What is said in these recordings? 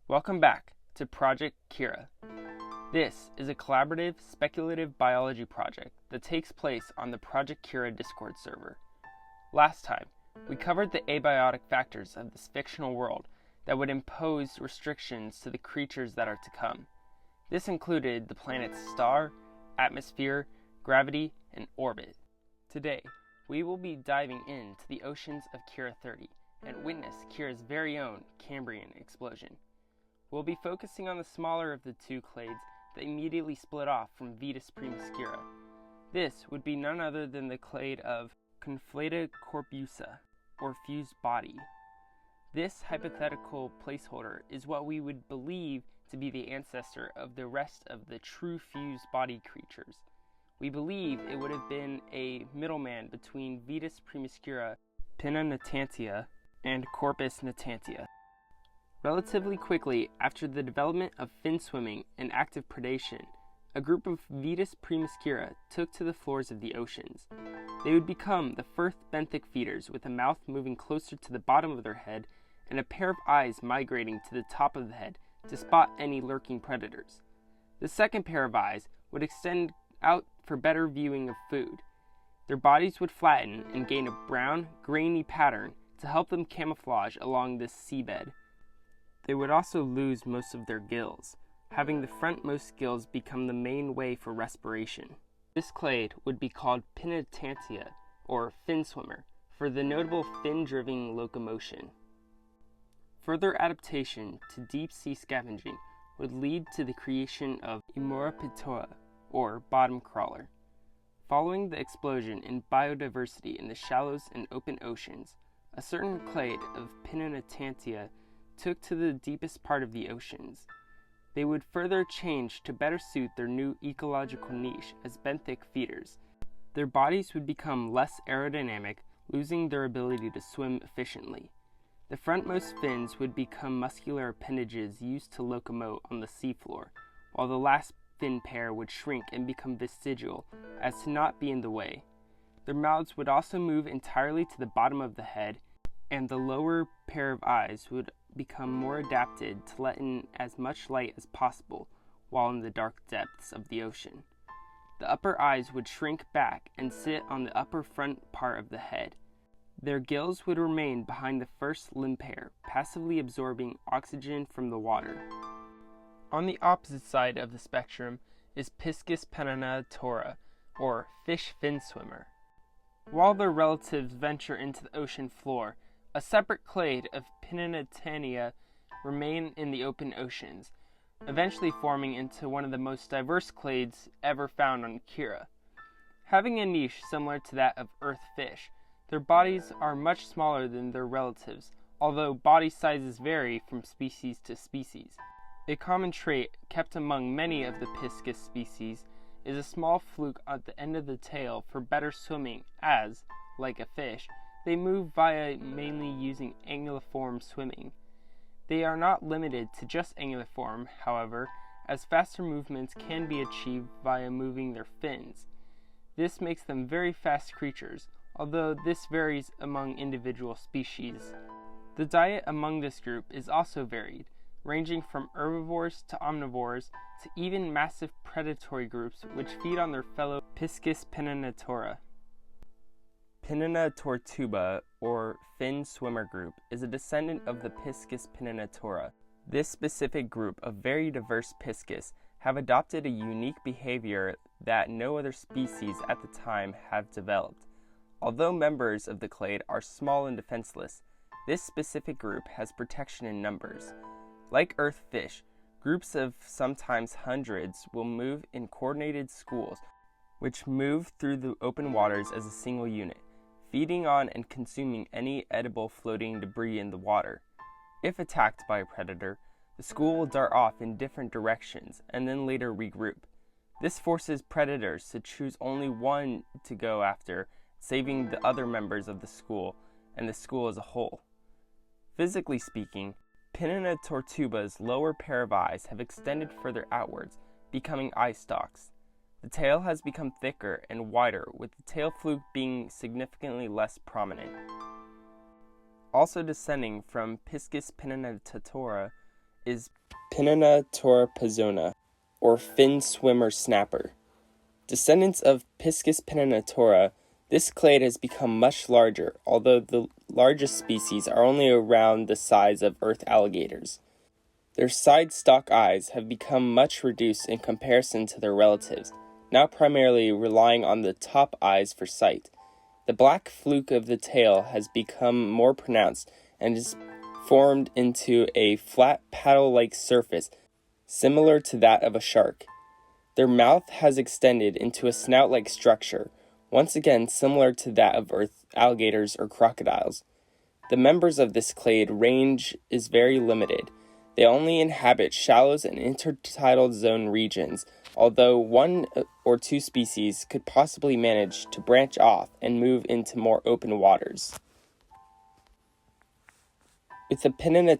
Welcome back to Project Kira. This is a collaborative, speculative biology project that takes place on the Project Kira Discord server. Last time, we covered the abiotic factors of this fictional world that would impose restrictions to the creatures that are to come. This included the planet's star, atmosphere, gravity, and orbit. Today, we will be diving into the oceans of Kira 30 and witness Kira's very own Cambrian explosion. We'll be focusing on the smaller of the two clades that immediately split off from Vetus Primuscura. This would be none other than the clade of Conflata corpusa, or fused body. This hypothetical placeholder is what we would believe to be the ancestor of the rest of the true fused body creatures. We believe it would have been a middleman between Vetus Primuscura, Pinna natantia, and Corpus natantia. Relatively quickly after the development of fin swimming and active predation, a group of Vetus Primuscura took to the floors of the oceans. They would become the first benthic feeders with a mouth moving closer to the bottom of their head and a pair of eyes migrating to the top of the head to spot any lurking predators. The second pair of eyes would extend out for better viewing of food. Their bodies would flatten and gain a brown, grainy pattern to help them camouflage along this seabed. They would also lose most of their gills, having the frontmost gills become the main way for respiration. This clade would be called Pinna natantia, or fin swimmer, for the notable fin-driven locomotion. Further adaptation to deep-sea scavenging would lead to the creation of Eumoraptora, or bottom crawler. Following the explosion in biodiversity in the shallows and open oceans, a certain clade of Pinna natantia took to the deepest part of the oceans. They would further change to better suit their new ecological niche as benthic feeders. Their bodies would become less aerodynamic, losing their ability to swim efficiently. The frontmost fins would become muscular appendages used to locomote on the seafloor, while the last fin pair would shrink and become vestigial as to not be in the way. Their mouths would also move entirely to the bottom of the head, and the lower pair of eyes would become more adapted to let in as much light as possible while in the dark depths of the ocean. The upper eyes would shrink back and sit on the upper front part of the head. Their gills would remain behind the first limb pair, passively absorbing oxygen from the water. On the opposite side of the spectrum is Piscis pennatora, or fish fin swimmer. While their relatives venture into the ocean floor, a separate clade of Pinna natantia remain in the open oceans, eventually forming into one of the most diverse clades ever found on Kira. Having a niche similar to that of earth fish, their bodies are much smaller than their relatives, although body sizes vary from species to species. A common trait kept among many of the Piscis species is a small fluke at the end of the tail for better swimming as, like a fish, they move via mainly using anguilliform swimming. They are not limited to just anguilliform, however, as faster movements can be achieved via moving their fins. This makes them very fast creatures, although this varies among individual species. The diet among this group is also varied, ranging from herbivores to omnivores to even massive predatory groups which feed on their fellow Piscis pennatora. Pinna tortuga, or fin swimmer group, is a descendant of the Piscis pennatora. This specific group of very diverse Piscis have adopted a unique behavior that no other species at the time have developed. Although members of the clade are small and defenseless, this specific group has protection in numbers. Like earth fish, groups of sometimes hundreds will move in coordinated schools, which move through the open waters as a single unit, feeding on and consuming any edible floating debris in the water. If attacked by a predator, the school will dart off in different directions and then later regroup. This forces predators to choose only one to go after, saving the other members of the school and the school as a whole. Physically speaking, Pinna tortuga's lower pair of eyes have extended further outwards, becoming eye stalks. The tail has become thicker and wider, with the tail fluke being significantly less prominent. Also descending from Piscis pennatora is Pinna torapezona, or fin swimmer snapper. Descendants of Piscis pinnatora, this clade has become much larger, although the largest species are only around the size of earth alligators. Their side stalk eyes have become much reduced in comparison to their relatives, now primarily relying on the top eyes for sight. The black fluke of the tail has become more pronounced and is formed into a flat paddle-like surface similar to that of a shark. Their mouth has extended into a snout-like structure, once again similar to that of earth alligators or crocodiles. The members of this clade range is very limited. They only inhabit shallows and intertidal zone regions, although one or two species could possibly manage to branch off and move into more open waters. With the Pinna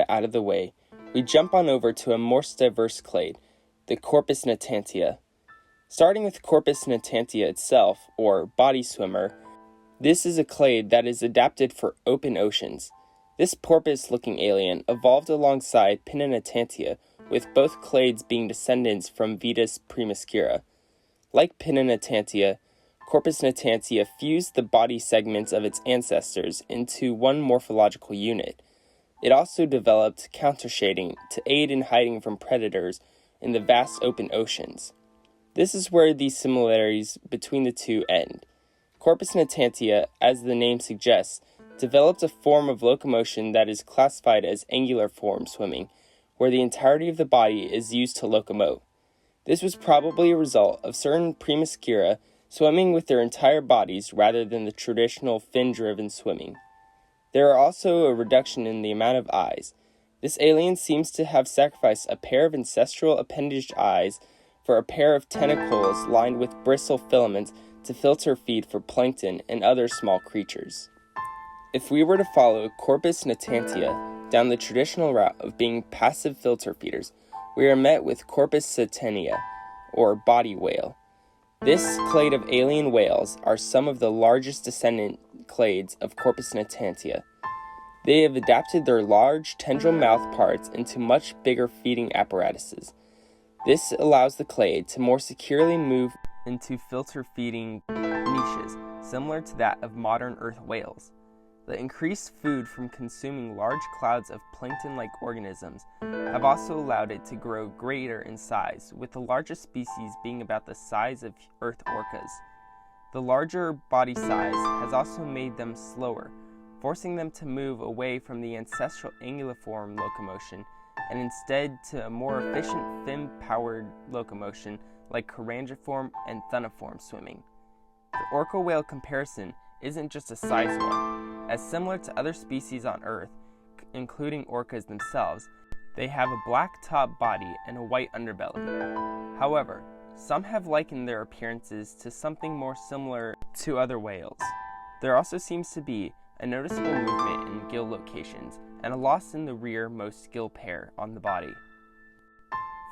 out of the way, we jump on over to a more diverse clade, the Corpus natantia. Starting with Corpus natantia itself, or body swimmer, this is a clade that is adapted for open oceans. This porpoise-looking alien evolved alongside Pinna natantia, with both clades being descendants from Vitis primoscura. Like Pinna natantia, Corpus natantia fused the body segments of its ancestors into one morphological unit. It also developed countershading to aid in hiding from predators in the vast open oceans. This is where the similarities between the two end. Corpus natantia, as the name suggests, developed a form of locomotion that is classified as angular form swimming, where the entirety of the body is used to locomote. This was probably a result of certain primoscura swimming with their entire bodies rather than the traditional fin-driven swimming. There are also a reduction in the amount of eyes. This alien seems to have sacrificed a pair of ancestral appendage eyes for a pair of tentacles lined with bristle filaments to filter feed for plankton and other small creatures. If we were to follow Corpus natantia down the traditional route of being passive filter feeders, we are met with Corpus sirtenia, or body whale. This clade of alien whales are some of the largest descendant clades of Corpus natantia. They have adapted their large tendril mouth parts into much bigger feeding apparatuses. This allows the clade to more securely move into filter feeding niches, similar to that of modern earth whales. The increased food from consuming large clouds of plankton-like organisms have also allowed it to grow greater in size, with the largest species being about the size of earth orcas. The larger body size has also made them slower, forcing them to move away from the ancestral anguilliform locomotion and instead to a more efficient fin-powered locomotion like carangiform and thunniform swimming. The orca whale comparison isn't just a size one, as similar to other species on Earth, including orcas themselves, they have a black top body and a white underbelly. However, some have likened their appearances to something more similar to other whales. There also seems to be a noticeable movement in gill locations and a loss in the rearmost gill pair on the body.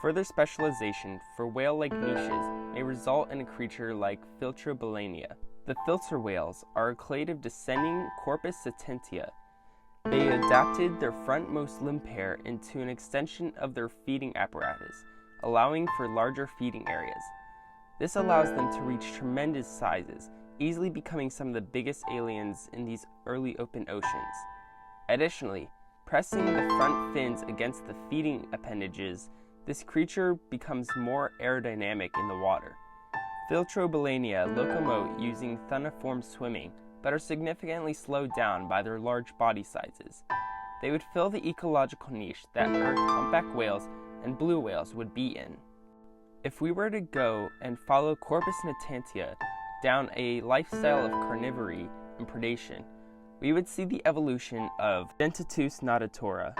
Further specialization for whale-like niches may result in a creature like Filtrobalania. The filter whales are a clade of descending Corpus sirtentia. They adapted their frontmost limb pair into an extension of their feeding apparatus, allowing for larger feeding areas. This allows them to reach tremendous sizes, easily becoming some of the biggest aliens in these early open oceans. Additionally, pressing the front fins against the feeding appendages, this creature becomes more aerodynamic in the water. Filtrobalania locomote using thunniform swimming, but are significantly slowed down by their large body sizes. They would fill the ecological niche that Earth humpback whales and blue whales would be in. If we were to go and follow Corpus natantia down a lifestyle of carnivory and predation, we would see the evolution of Dentatus natatora.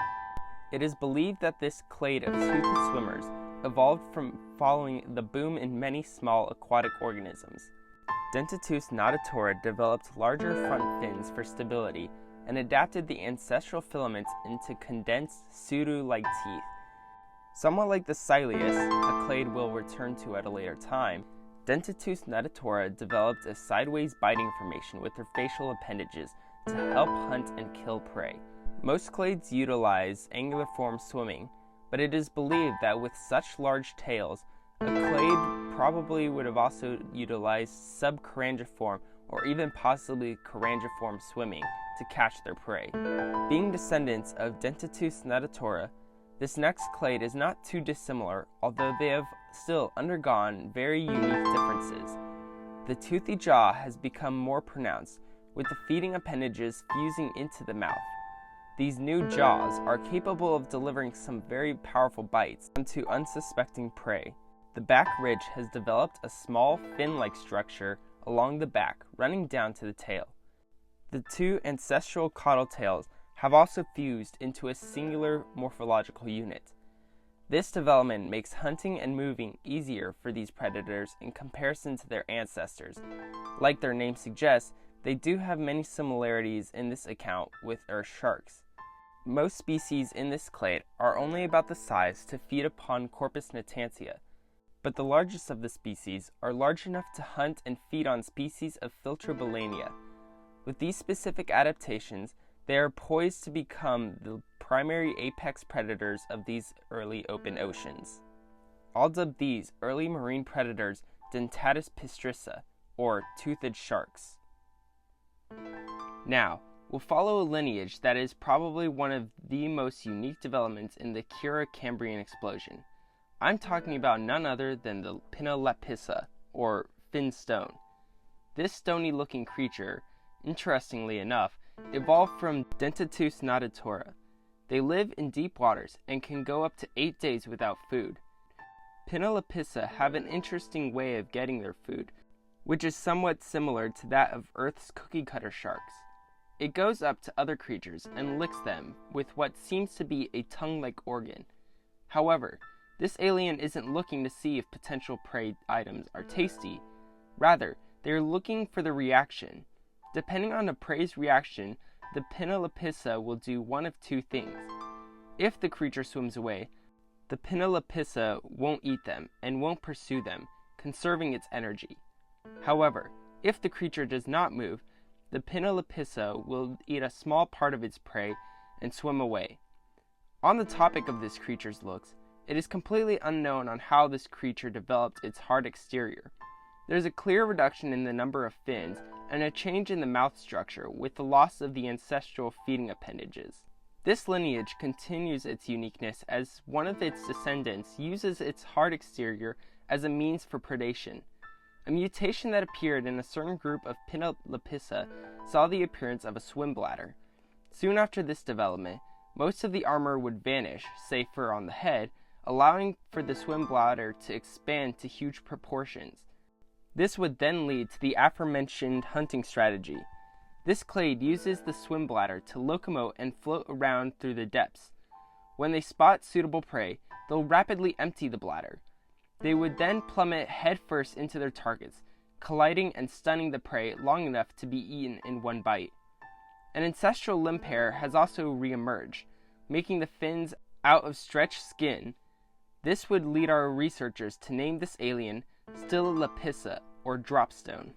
It is believed that this clade of toothed swimmers evolved from following the boom in many small aquatic organisms. Dentatus natatora developed larger front fins for stability and adapted the ancestral filaments into condensed pseudo-like teeth. Somewhat like the Cilius, a clade we'll return to at a later time, Dentatus natatora developed a sideways biting formation with their facial appendages to help hunt and kill prey. Most clades utilize anguilliform swimming, but it is believed that with such large tails, a clade probably would have also utilized subcarangiform or even possibly carangiform swimming to catch their prey. Being descendants of Dentatus natatura, this next clade is not too dissimilar, although they have still undergone very unique differences. The toothy jaw has become more pronounced, with the feeding appendages fusing into the mouth. These new jaws are capable of delivering some very powerful bites onto unsuspecting prey. The back ridge has developed a small fin-like structure along the back, running down to the tail. The two ancestral caudal tails have also fused into a singular morphological unit. This development makes hunting and moving easier for these predators in comparison to their ancestors. Like their name suggests, they do have many similarities in this account with earth sharks. Most species in this clade are only about the size to feed upon Corpus natantia, but the largest of the species are large enough to hunt and feed on species of Filtrobalania. With these specific adaptations, they are poised to become the primary apex predators of these early open oceans. I'll dub these early marine predators Dentatus pistrissa, or toothed sharks. Now, we'll follow a lineage that is probably one of the most unique developments in the Kura-Cambrian explosion. I'm talking about none other than the Pinna or fin stone. This stony-looking creature, interestingly enough, evolved from Dentatus natatura. They live in deep waters and can go up to 8 days without food. Pinna have an interesting way of getting their food, which is somewhat similar to that of Earth's cookie-cutter sharks. It goes up to other creatures and licks them with what seems to be a tongue-like organ. However, this alien isn't looking to see if potential prey items are tasty. Rather, they are looking for the reaction. Depending on the prey's reaction, the Pinna will do one of two things. If the creature swims away, the Pinna won't eat them and won't pursue them, conserving its energy. However, if the creature does not move, the Pinna will eat a small part of its prey and swim away. On the topic of this creature's looks, it is completely unknown on how this creature developed its hard exterior. There is a clear reduction in the number of fins and a change in the mouth structure with the loss of the ancestral feeding appendages. This lineage continues its uniqueness as one of its descendants uses its hard exterior as a means for predation. A mutation that appeared in a certain group of Pinna saw the appearance of a swim bladder. Soon after this development, most of the armor would vanish, save for on the head, allowing for the swim bladder to expand to huge proportions. This would then lead to the aforementioned hunting strategy. This clade uses the swim bladder to locomote and float around through the depths. When they spot suitable prey, they'll rapidly empty the bladder. They would then plummet headfirst into their targets, colliding and stunning the prey long enough to be eaten in one bite. An ancestral limb pair has also re-emerged, making the fins out of stretched skin. This would lead our researchers to name this alien Stylelapissa, or dropstone.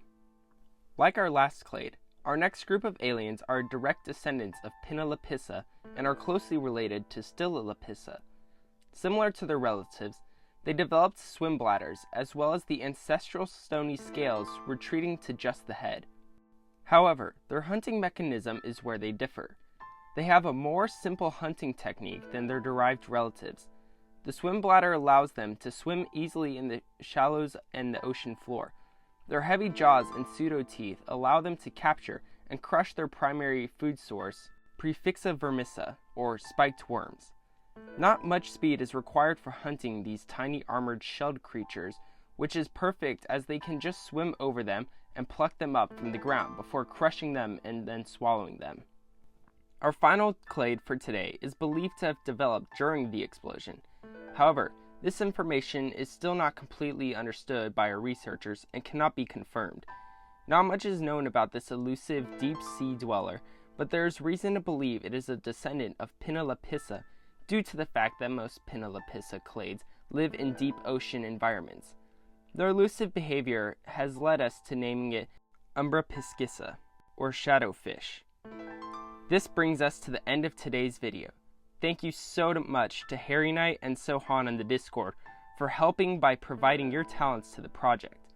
Like our last clade, our next group of aliens are direct descendants of Pinna and are closely related to Stylelapissa. Similar to their relatives, they developed swim bladders as well as the ancestral stony scales retreating to just the head. However, their hunting mechanism is where they differ. They have a more simple hunting technique than their derived relatives. The swim bladder allows them to swim easily in the shallows and the ocean floor. Their heavy jaws and pseudo-teeth allow them to capture and crush their primary food source, Prefixa vermissa, or spiked worms. Not much speed is required for hunting these tiny armored shelled creatures, which is perfect as they can just swim over them and pluck them up from the ground before crushing them and then swallowing them. Our final clade for today is believed to have developed during the explosion. However, this information is still not completely understood by our researchers and cannot be confirmed. Not much is known about this elusive deep-sea dweller, but there is reason to believe it is a descendant of Pinna due to the fact that most Pinna clades live in deep ocean environments. Their elusive behavior has led us to naming it Umbra piscissa, or shadowfish. This brings us to the end of today's video. thank you so much to Harry Knight and Sohan in the Discord for helping by providing your talents to the project.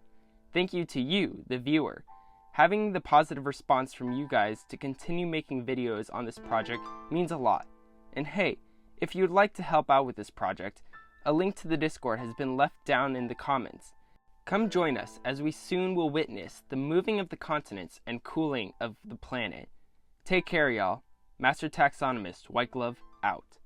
Thank you to you, the viewer. Having the positive response from you guys to continue making videos on this project means a lot. And hey, if you'd like to help out with this project, a link to the Discord has been left down in the comments. Come join us as we soon will witness the moving of the continents and cooling of the planet. Take care, y'all. Master Taxonomist White Glove out.